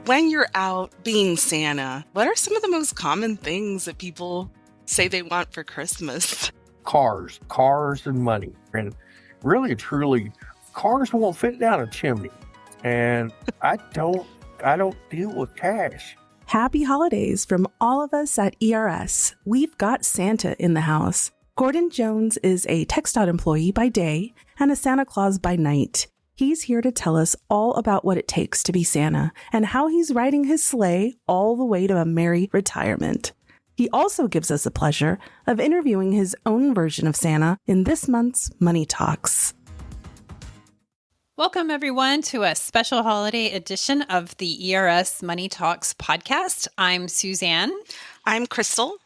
when you're out being Santa, what are some of the most common things that people say they want for Christmas? Cars and money. And really, truly, cars won't fit down a chimney. And I don't deal with cash. Happy holidays from all of us at ERS. We've got Santa in the house. Gordon Jones is a TxDOT employee by day and a Santa Claus by night. He's here to tell us all about what it takes to be Santa and how he's riding his sleigh all the way to a merry retirement. He also gives us the pleasure of interviewing his own version of Santa in this month's Money Talks. Welcome, everyone, to a special holiday edition of the ERS Money Talks podcast. I'm Suzanne. I'm Crystal.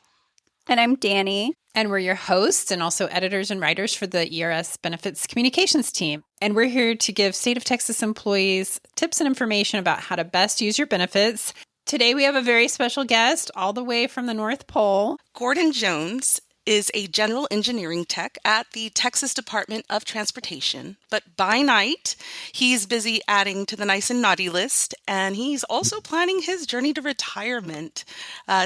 And I'm Dani. And we're your hosts and also editors and writers for the ERS Benefits Communications team. And we're here to give state of Texas employees tips and information about how to best use your benefits. Today, we have a very special guest all the way from the North Pole. Gordon Jones is a general engineering tech at the Texas Department of Transportation. But by night, he's busy adding to the nice and naughty list, and he's also planning his journey to retirement.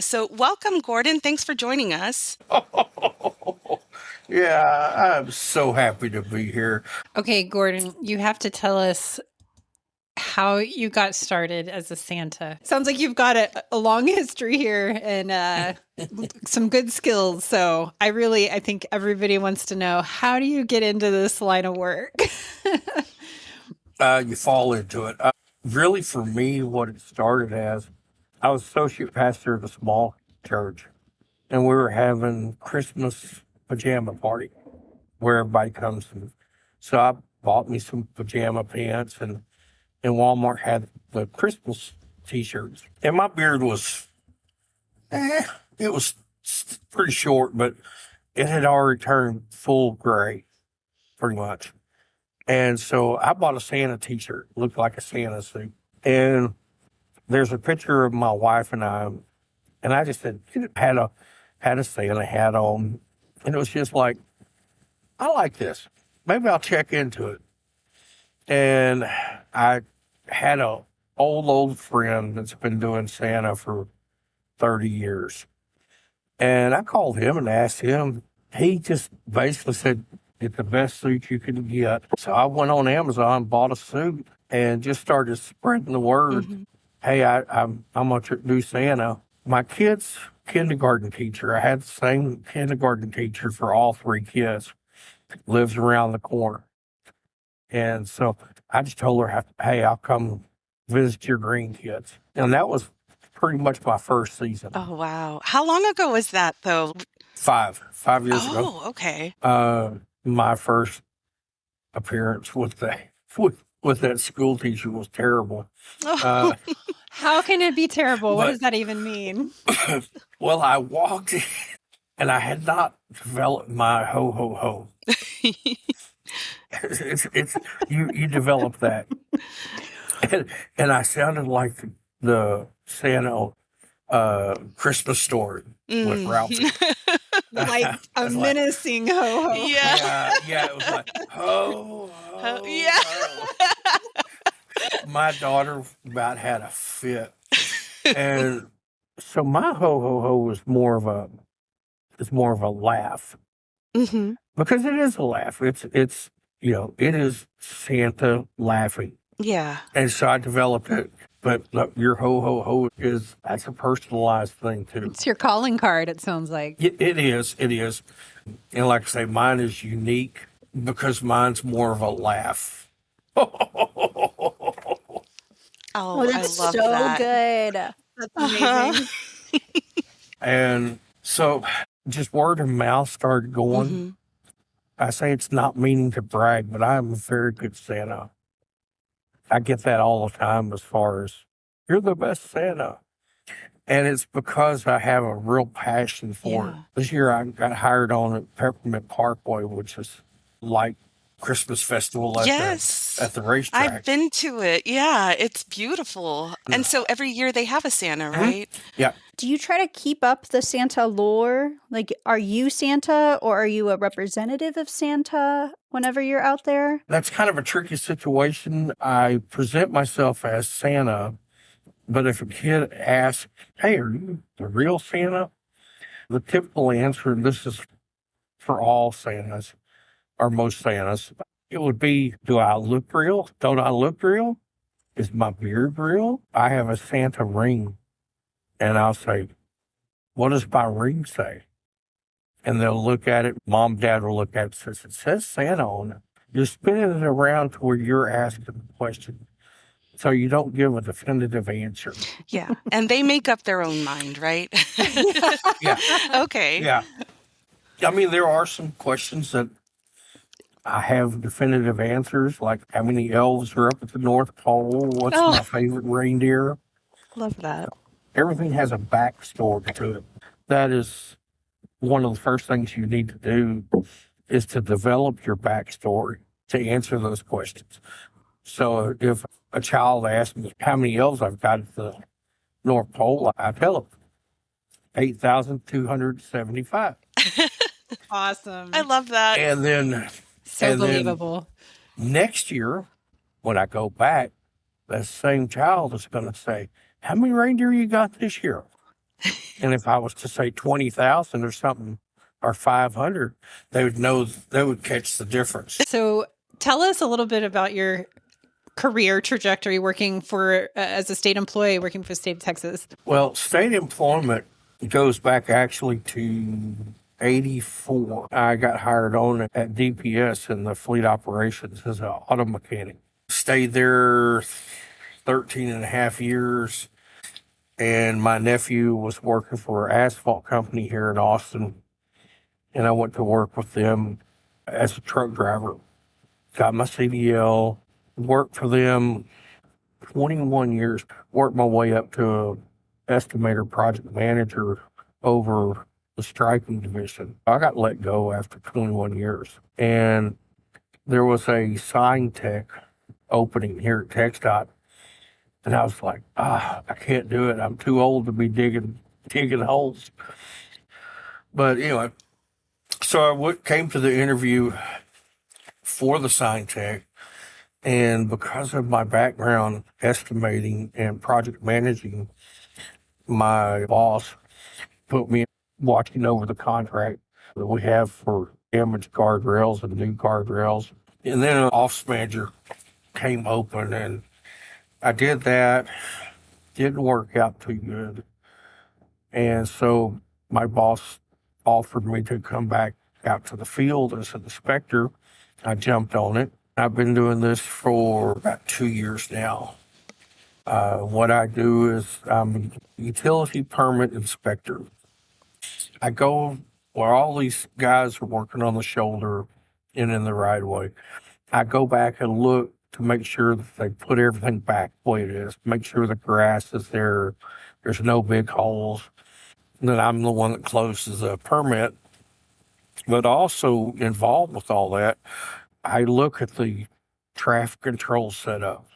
So welcome, Gordon. Thanks for joining us. Yeah, I'm so happy to be here. Okay, Gordon, you have to tell us how you got started as a Santa. Sounds like you've got a long history here and some good skills. So I think everybody wants to know, how do you get into this line of work? You fall into it. Really, for me, what it started as, I was associate pastor of a small church, and we were having Christmas pajama party where everybody comes to. So I bought me some pajama pants, and Walmart had the Christmas t-shirts. And my beard was, it was pretty short, but it had already turned full gray, pretty much. And so I bought a Santa t-shirt, looked like a Santa suit. And there's a picture of my wife and I just had a Santa hat on. And it was just like, I like this. Maybe I'll check into it. And I had a old friend that's been doing Santa for 30 years. And I called him and asked him. He just basically said, get the best suit you can get. So I went on Amazon, bought a suit, and just started spreading the word. Mm-hmm. Hey, I'm going to do Santa. My kid's kindergarten teacher, I had the same kindergarten teacher for all three kids, lives around the corner. And so I just told her, hey, I'll come visit your grandkids. And that was pretty much my first season. Oh, wow. How long ago was that, though? 5 years ago. Oh, okay. My first appearance with that school teacher was terrible. How can it be terrible? What does that even mean? Well, I walked in and I had not developed my ho, ho, ho. You develop that. And I sounded like the Santa Christmas Story with Ralphie. Like a menacing ho ho. Yeah, it was like ho, ho, yeah. ho. My daughter about had a fit. And so my ho ho ho was more of a laugh. Mm-hmm. Because it is a laugh. It's it is Santa laughing. Yeah. And so I developed it. But your ho ho ho that's a personalized thing too. It's your calling card, it sounds like. It is. And like I say, mine is unique because mine's more of a laugh. Oh, that's I love so that. good. That's amazing. And so just word of mouth started going. Mm-hmm. I say it's not meaning to brag, but I'm a very good Santa. I get that all the time as far as, you're the best Santa. And it's because I have a real passion for it. This year I got hired on at Peppermint Parkway, which is like Christmas festival at the racetrack. I've been to it. Yeah, it's beautiful. And so every year they have a Santa, right? Yeah. Do you try to keep up the Santa lore? Like, are you Santa or are you a representative of Santa whenever you're out there? That's kind of a tricky situation. I present myself as Santa, But if a kid asks, hey, are you the real Santa? The typical answer, and this is for all Santas, or most Santas, it would be, do I look real? Don't I look real? Is my beard real? I have a Santa ring. And I'll say, what does my ring say? And they'll look at it. Mom, dad will look at it and says, it says Santa on it. You're spinning it around to where you're asking the question. So you don't give a definitive answer. Yeah. And they make up their own mind, right? Yeah. Okay. Yeah. I mean, there are some questions that I have definitive answers, like how many elves are up at the North Pole? What's Oh. my favorite reindeer? Love that. Everything has a backstory to it. That is one of the first things you need to do is to develop your backstory to answer those questions. So if a child asks me how many elves I've got at the North Pole, I tell them 8,275. Awesome. I love that. And then So believable. Next year, when I go back, that same child is going to say, how many reindeer you got this year? And if I was to say 20,000 or something, or 500, they would know, they would catch the difference. So tell us a little bit about your career trajectory working for, as a state employee, working for the state of Texas. Well, state employment goes back actually to 84. I got hired on at DPS in the fleet operations as an auto mechanic. Stayed there 13 and a half years. And my nephew was working for an asphalt company here in Austin. And I went to work with them as a truck driver. Got my CDL, worked for them 21 years, worked my way up to an estimator project manager over the striking division. I got let go after 21 years. And there was a sign tech opening here at TxDOT. And I was like, I can't do it. I'm too old to be digging holes. But anyway, so I came to the interview for the sign tech. And because of my background estimating and project managing, my boss put me watching over the contract that we have for damaged guardrails and new guardrails. And then an office manager came open and I did that. Didn't work out too good. And so my boss offered me to come back out to the field as an inspector. I jumped on it. I've been doing this for about 2 years now. What I do is I'm a utility permit inspector. I go where all these guys are working on the shoulder and in the right of way. I go back and look to make sure that they put everything back the way it is, make sure the grass is there, there's no big holes. And then I'm the one that closes the permit. But also involved with all that, I look at the traffic control setup,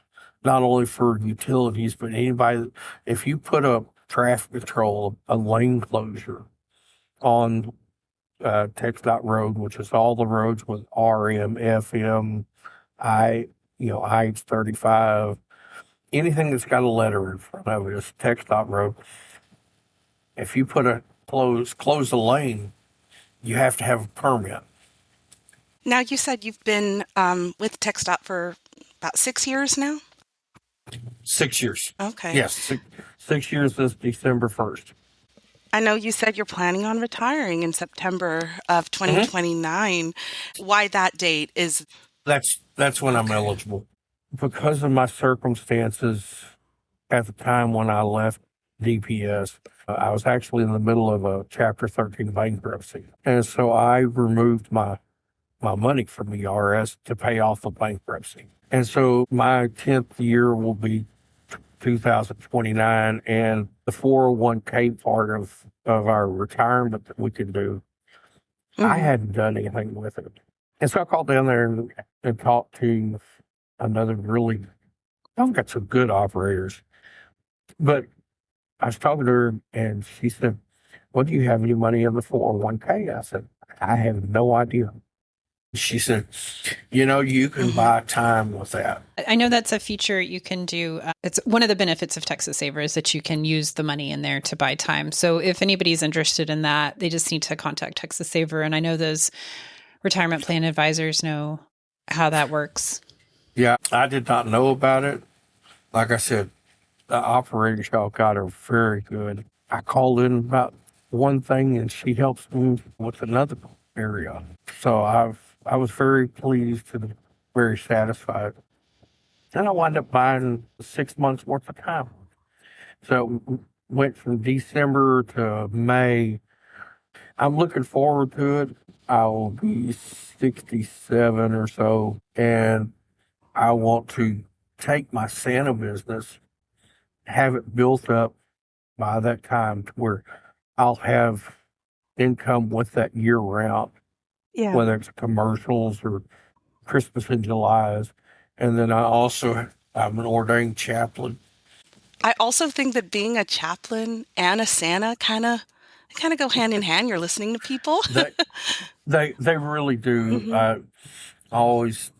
not only for utilities, but anybody. If you put a traffic control, a lane closure on TxDOT Road, which is all the roads with RM, FM, I-35, anything that's got a letter in front of it is TxDOT Road. If you put a close the lane, you have to have a permit. Now, you said you've been with TxDOT for about 6 years now? 6 years. Okay. Yes, 6 years this December 1st. I know you said you're planning on retiring in September of 2029. Why that date is? That's when I'm eligible. Because of my circumstances at the time when I left DPS, I was actually in the middle of a Chapter 13 bankruptcy. And so I removed my money from the IRS to pay off the bankruptcy. And so my 10th year will be 2029, and the 401k part of our retirement that we could do, I hadn't done anything with it. And so I called down there and talked to another really, I've got some good operators, but I was talking to her and she said, well, do you have any money in the 401k? I said, I have no idea. She said, you can buy time with that. I know that's a feature you can do. It's one of the benefits of Texas Saver is that you can use the money in there to buy time. So if anybody's interested in that, they just need to contact Texas Saver. And I know those retirement plan advisors know how that works. Yeah, I did not know about it. Like I said, the operators y'all got are very good. I called in about one thing and she helps me with another area. So I was very pleased and very satisfied. Then I wound up buying 6 months worth of time. So went from December to May. I'm looking forward to it. I will be 67 or so, and I want to take my Santa business, have it built up by that time to where I'll have income with that year round, Yeah. whether it's commercials or Christmas in July's. And then I'm an ordained chaplain. I also think that being a chaplain and a Santa kind of go hand in hand. You're listening to people. They really do. Mhm. Always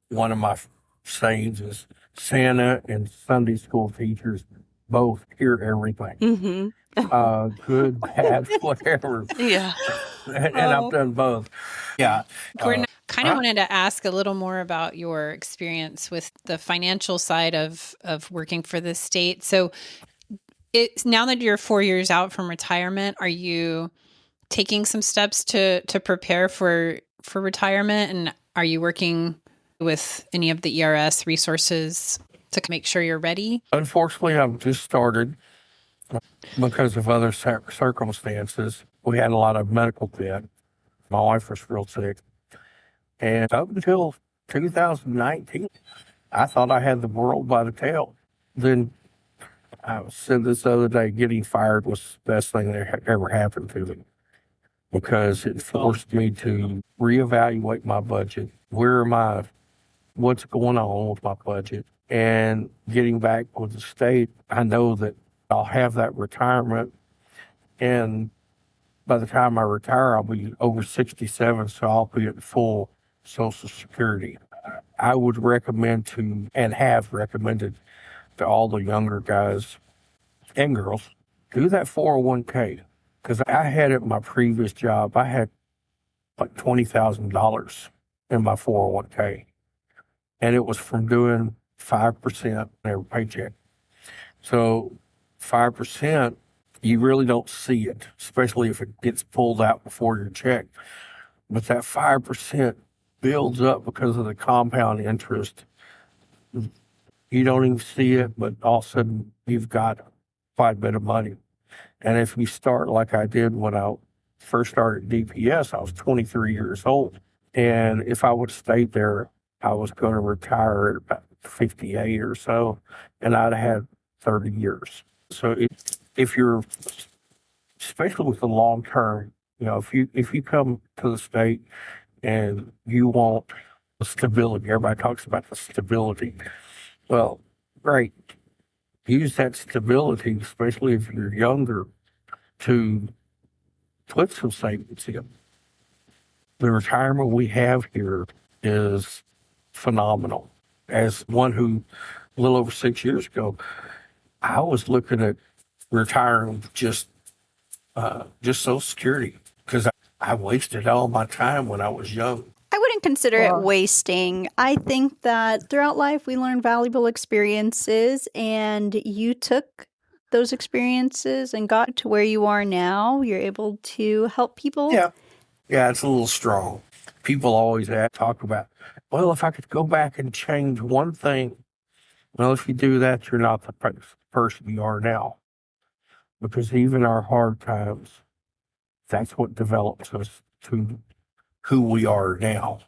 one of my sayings is Santa and Sunday school teachers both hear everything. Good, bad, whatever. Yeah. And I've done both. Yeah. Gordon, I kind of wanted to ask a little more about your experience with the financial side of working for the state. So now that you're 4 years out from retirement, are you taking some steps to prepare for retirement? And are you working with any of the ERS resources to make sure you're ready? Unfortunately, I've just started because of other circumstances. We had a lot of medical debt. My wife was real sick. And up until 2019, I thought I had the world by the tail. Then I said this the other day, getting fired was the best thing that ever happened to me because it forced me to reevaluate my budget. What's going on with my budget? And getting back with the state, I know that I'll have that retirement. And by the time I retire, I'll be over 67, so I'll be at full Social Security. I would recommend and have recommended to all the younger guys and girls, do that 401k. Because I had at my previous job, I had like $20,000 in my 401k. And it was from doing 5% every paycheck. So 5%, you really don't see it, especially if it gets pulled out before your check. But that 5% builds up because of the compound interest. You don't even see it, but all of a sudden you've got quite a bit of money. And if you start like I did when I first started DPS, I was 23 years old. And if I would have stayed there, I was going to retire at about 58 or so, and I'd have had 30 years. So if you're, especially with the long term, if you come to the state and you want stability, everybody talks about the stability. Well, great. Use that stability, especially if you're younger, to put some savings in. The retirement we have here is phenomenal. As one who, a little over 6 years ago, I was looking at retiring just Social Security because I wasted all my time when I was young. I wouldn't consider it wasting. I think that throughout life we learn valuable experiences, and you took those experiences and got to where you are now. You're able to help people. Yeah, it's a little strong. People always talk about, well, if I could go back and change one thing. Well, if you do that, you're not the person you are now. Because even our hard times, that's what develops us to who we are now.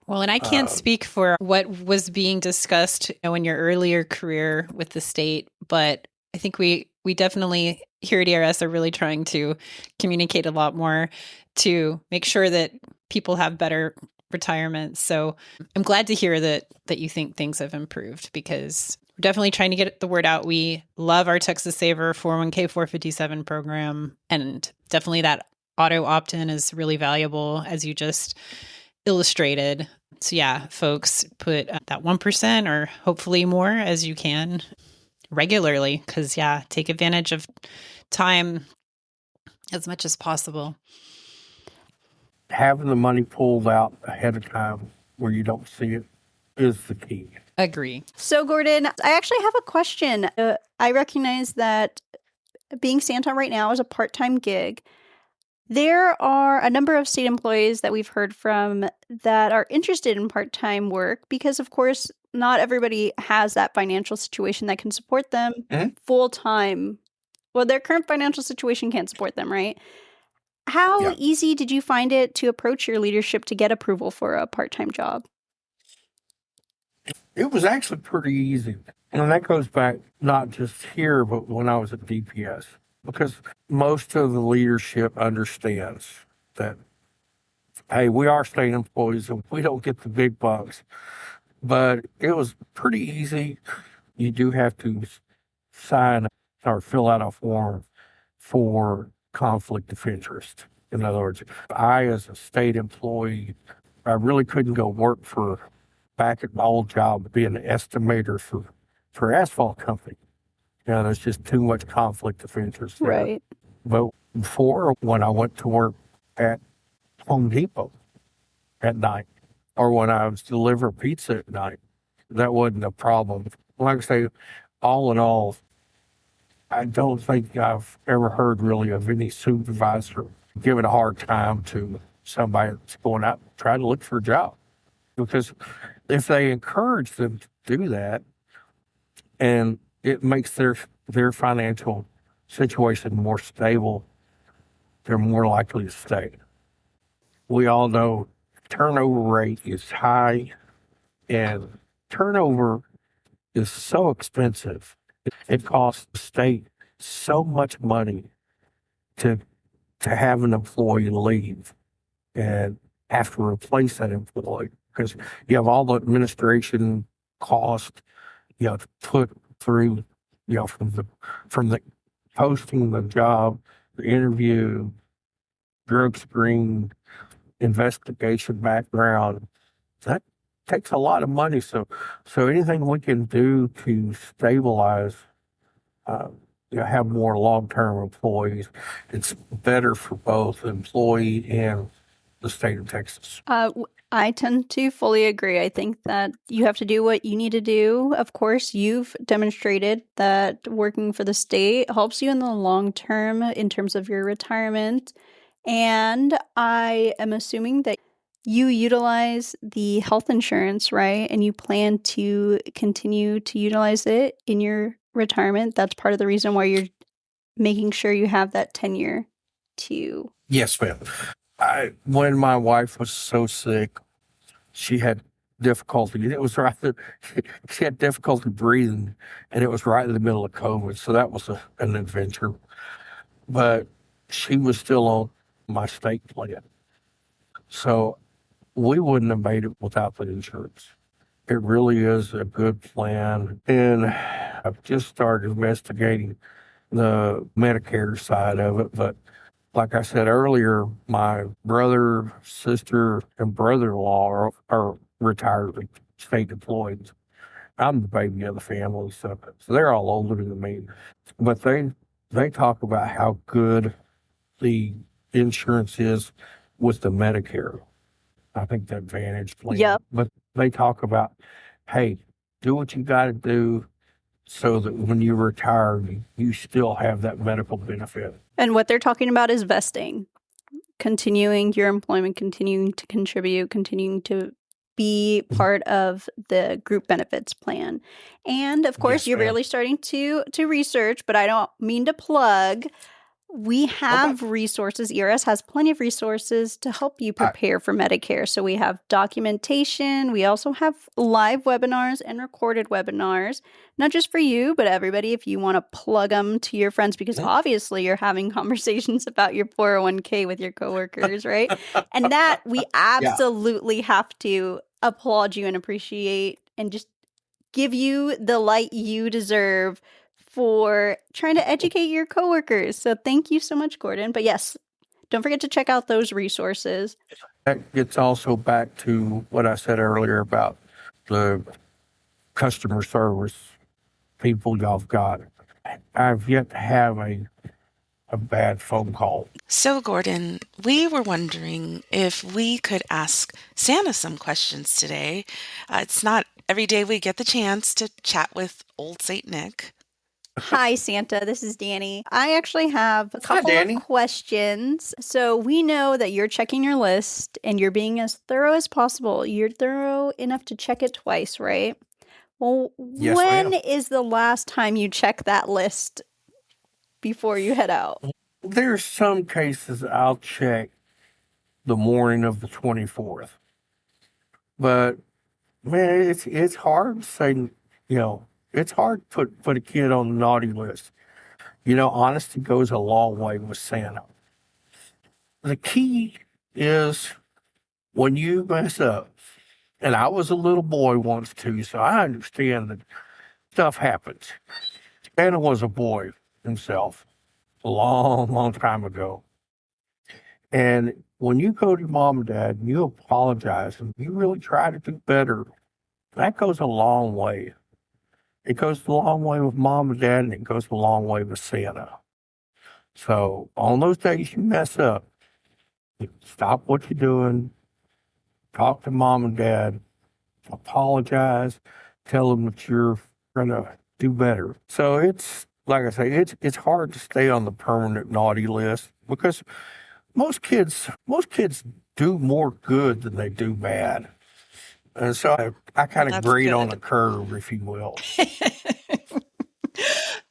Well, and I can't speak for what was being discussed in your earlier career with the state, but I think we definitely here at ERS are really trying to communicate a lot more to make sure that people have better retirement. So I'm glad to hear that you think things have improved, because we're definitely trying to get the word out. We love our Texas Saver 401k 457 program, and definitely that auto opt-in is really valuable, as you just illustrated. So yeah, folks, put that 1% or hopefully more as you can regularly, because take advantage of time as much as possible. Having the money pulled out ahead of time where you don't see it is the key. Agree. So, Gordon, I actually have a question. I recognize that being Santa right now is a part-time gig. There are a number of state employees that we've heard from that are interested in part-time work because, of course, not everybody has that financial situation that can support them full-time. Well, their current financial situation can't support them, right? How easy did you find it to approach your leadership to get approval for a part-time job? It was actually pretty easy. And that goes back not just here, but when I was at DPS, because most of the leadership understands that, hey, we are state employees and we don't get the big bucks. But it was pretty easy. You do have to sign or fill out a form for conflict of interest. In other words, I, as a state employee, I really couldn't go work for back at my old job being an estimator for asphalt company. There's just too much conflict of interest there. Right. But before, when I went to work at Home Depot at night, or when I was delivering pizza at night, that wasn't a problem. Like I say, all in all, I don't think I've ever heard really of any supervisor giving a hard time to somebody that's going out and trying to look for a job. Because if they encourage them to do that, and it makes their financial situation more stable, they're more likely to stay. We all know turnover rate is high, and turnover is so expensive. It costs the state so much money to have an employee leave and have to replace that employee, because you have all the administration cost you have to put through, from the posting the job, the interview, drug screen, investigation background. That takes a lot of money. So anything we can do to stabilize, have more long-term employees, it's better for both the employee and the state of Texas. I tend to fully agree. I think that you have to do what you need to do. Of course, you've demonstrated that working for the state helps you in the long term in terms of your retirement. And I am assuming that you utilize the health insurance, right? And you plan to continue to utilize it in your retirement. That's part of the reason why you're making sure you have that tenure to. Yes, ma'am. When my wife was so sick, she had difficulty. It was right there. She had difficulty breathing, and it was right in the middle of COVID. So that was an adventure. But she was still on my state plan. So we wouldn't have made it without the insurance. It really is a good plan. And I've just started investigating the Medicare side of it. But like I said earlier, my brother, sister, and brother-in-law are retired state employees. I'm the baby of the family, so they're all older than me. But they talk about how good the insurance is with the Medicare. I think the Advantage plan. Yep. But they talk about, hey, do what you got to do so that when you retire, you still have that medical benefit. And what they're talking about is vesting, continuing your employment, continuing to contribute, continuing to be part of the group benefits plan. And of course, Yes, you're ma'am. really starting to research, but I don't mean to plug. We have resources. ERS has plenty of resources to help you prepare for Medicare. So we have documentation. We also have live webinars and recorded webinars, not just for you, but everybody, if you want to plug them to your friends, because obviously you're having conversations about your 401k with your coworkers, right? And that we absolutely have to applaud you and appreciate and just give you the light you deserve for trying to educate your coworkers. So thank you so much, Gordon. But yes, don't forget to check out those resources. That gets also back to what I said earlier about the customer service people y'all have got. I've yet to have a bad phone call. So, Gordon, we were wondering if we could ask Santa some questions today. It's not every day we get the chance to chat with old Saint Nick. Hi, Santa. This is Dani. I actually have a Hi, couple of Dani. questions. So we know that you're checking your list and you're being as thorough as possible. You're thorough enough to check it twice, right? Well, Yes, when ma'am. is the last time you check that list before you head out? There's some cases I'll check the morning of the 24th, but man, it's hard to say. It's hard to put a kid on the naughty list. Honesty goes a long way with Santa. The key is when you mess up, and I was a little boy once too, so I understand that stuff happens. Santa was a boy himself a long, long time ago. And when you go to your mom and dad and you apologize and you really try to do better, that goes a long way. It goes a long way with mom and dad, and it goes a long way with Santa. So on those days you mess up, stop what you're doing, talk to mom and dad, apologize, tell them that you're gonna do better. So it's like I say, it's hard to stay on the permanent naughty list because most kids do more good than they do bad. And so I Well, kind of that's grade on good. a curve, if you will.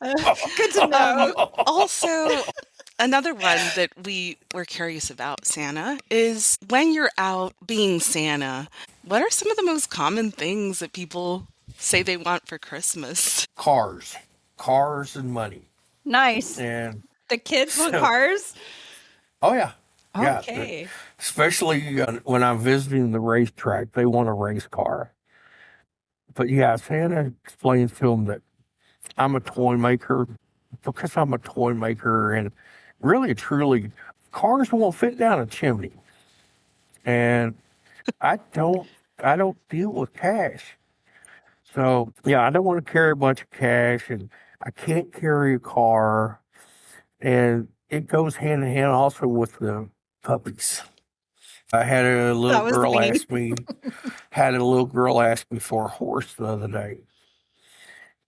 Good to know. Also, another one that we were curious about, Santa, is when you're out being Santa, what are some of the most common things that people say they want for Christmas? Cars and money. Nice. And The kids want so, cars? oh yeah, yeah. Okay. Especially when I'm visiting the racetrack, they want a race car. But yeah, Santa explains to them that I'm a toy maker because I'm a toy maker, and really, truly, cars won't fit down a chimney, and I don't, I don't deal with cash. So yeah, I don't want to carry a bunch of cash, and I can't carry a car, and it goes hand in hand also with the puppies. I had a little That was girl me. ask me, had a little girl ask me for a horse the other day,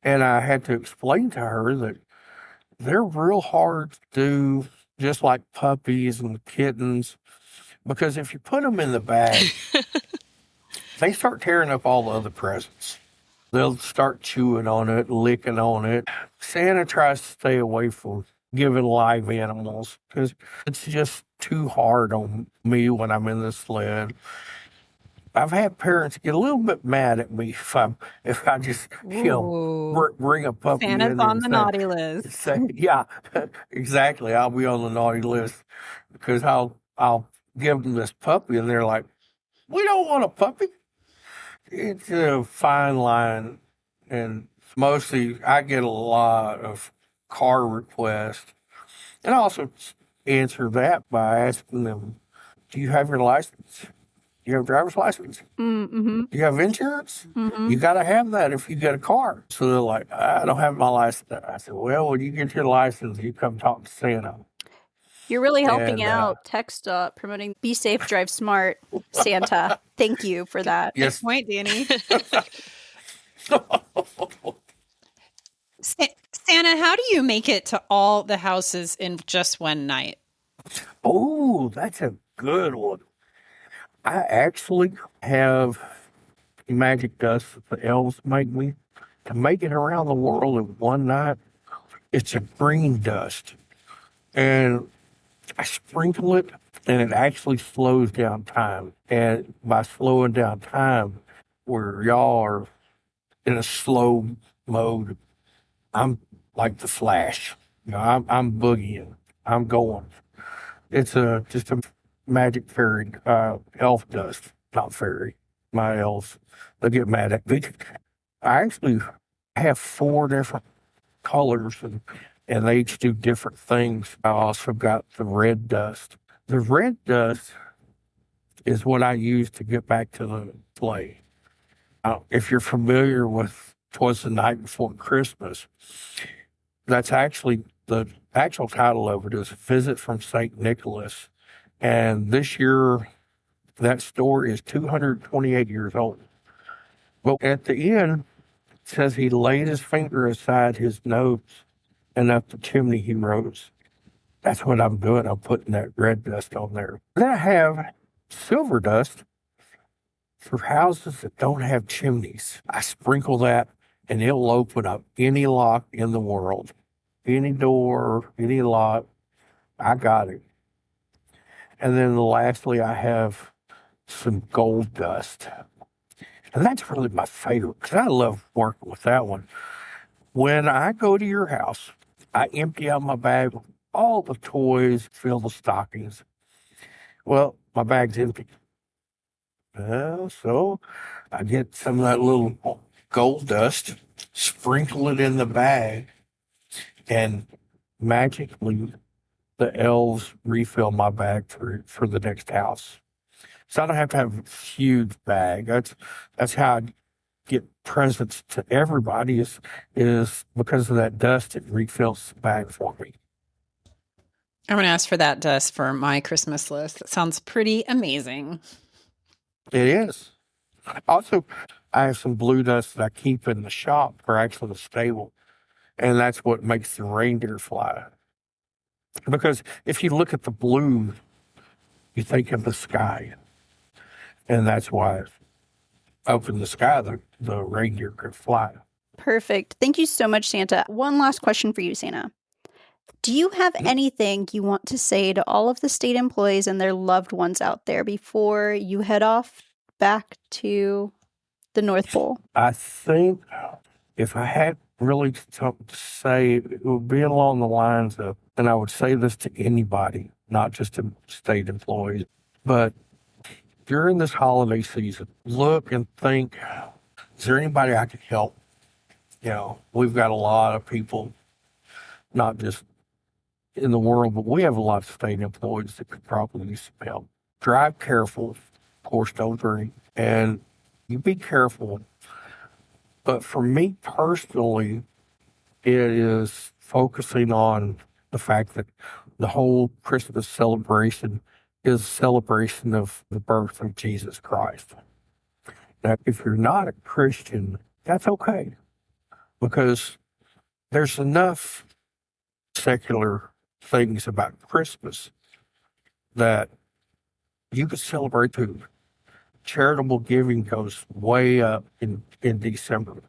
and I had to explain to her that they're real hard to do, just like puppies and kittens, because if you put them in the bag, they start tearing up all the other presents. They'll start chewing on it, licking on it. Santa tries to stay away from giving live animals because it's just too hard on me when I'm in the sled. I've had parents get a little bit mad at me if I just Ooh. bring a puppy Santa's in on and the naughty list. say yeah, exactly, I'll be on the naughty list because I'll give them this puppy and they're like, we don't want a puppy. It's a fine line, and mostly I get a lot of car requests, and I also answer that by asking them, do you have your license? Do you have a driver's license? Mm-hmm. Do you have insurance? Mm-hmm. You got to have that if you get a car. So they're like, I don't have my license. I said, well, when you get your license, you come talk to Santa. You're really helping And out TxDOT, promoting Be Safe, Drive Smart, Santa. Thank you for that. Good yes. point, Dani. Santa, how do you make it to all the houses in just one night? Oh, that's a good one. I actually have magic dust that the elves make me to make it around the world in one night. It's a green dust, and I sprinkle it, and it actually slows down time. And by slowing down time, where y'all are in a slow mode, I'm like the Flash. I'm boogieing. I'm going. It's just a magic fairy elf dust, not fairy. My elves, they get mad at me. I actually have four different colors, and they each do different things. I also got the red dust. The red dust is what I use to get back to the sleigh. If you're familiar with "'Twas the Night Before Christmas," that's actually the actual title of it is "Visit from St. Nicholas." And this year, that store is 228 years old. But at the end, it says he laid his finger aside his nose, and up the chimney he rose. That's what I'm doing. I'm putting that red dust on there. Then I have silver dust for houses that don't have chimneys. I sprinkle that, and it'll open up any lock in the world. Any door, any lock, I got it. And then lastly, I have some gold dust. And that's really my favorite because I love working with that one. When I go to your house, I empty out my bag with all the toys, fill the stockings. Well, my bag's empty. So I get some of that little gold dust, sprinkle it in the bag, and magically the elves refill my bag for the next house. So I don't have to have a huge bag. That's how I get presents to everybody is because of that dust. It refills the bag for me. I'm going to ask for that dust for my Christmas list. That sounds pretty amazing. It is. Also, I have some blue dust that I keep in the shop, or actually the stable, and that's what makes the reindeer fly. Because if you look at the blue, you think of the sky, and that's why up in the sky the reindeer could fly. Perfect. Thank you so much, Santa. One last question for you, Santa. Do you have anything you want to say to all of the state employees and their loved ones out there before you head off back to the North Pole? I think if I had really something to say, it would be along the lines of, and I would say this to anybody, not just to state employees, but during this holiday season, look and think, is there anybody I can help? We've got a lot of people, not just in the world, but we have a lot of state employees that could probably use some help. Drive careful, of course, don't drink, and you be careful. But for me personally, it is focusing on the fact that the whole Christmas celebration is a celebration of the birth of Jesus Christ. Now, if you're not a Christian, that's okay, because there's enough secular things about Christmas that you could celebrate too. Charitable giving goes way up in December.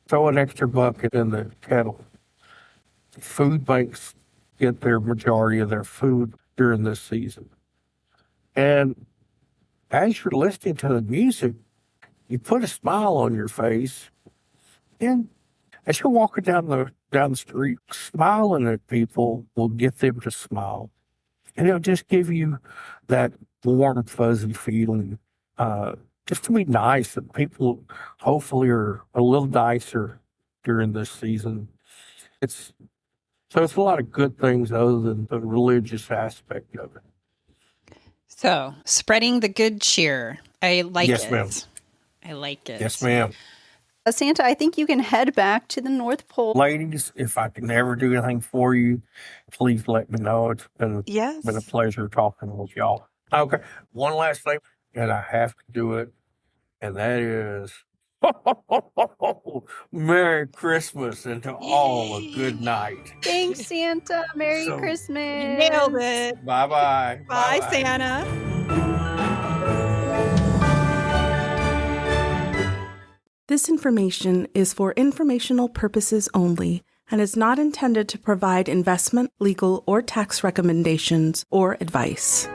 Throw an extra bucket in the kettle. Food banks get their majority of their food during this season. And as you're listening to the music, you put a smile on your face, and as you're walking down the street, smiling at people will get them to smile. And it'll just give you that warm, fuzzy feeling, just to be nice. And people hopefully are a little nicer during this season. It's a lot of good things other than the religious aspect of it. So, spreading the good cheer. I like it. Yes, ma'am. I like it. Yes, ma'am. Santa, I think you can head back to the North Pole. Ladies, if I can ever do anything for you, please let me know. It's been a pleasure talking with y'all. Okay, one last thing, and I have to do it, and that is Merry Christmas and to all a good night. Thanks, Santa. Merry Christmas. You nailed it. Bye-bye. Bye, Santa. This information is for informational purposes only and is not intended to provide investment, legal, or tax recommendations or advice.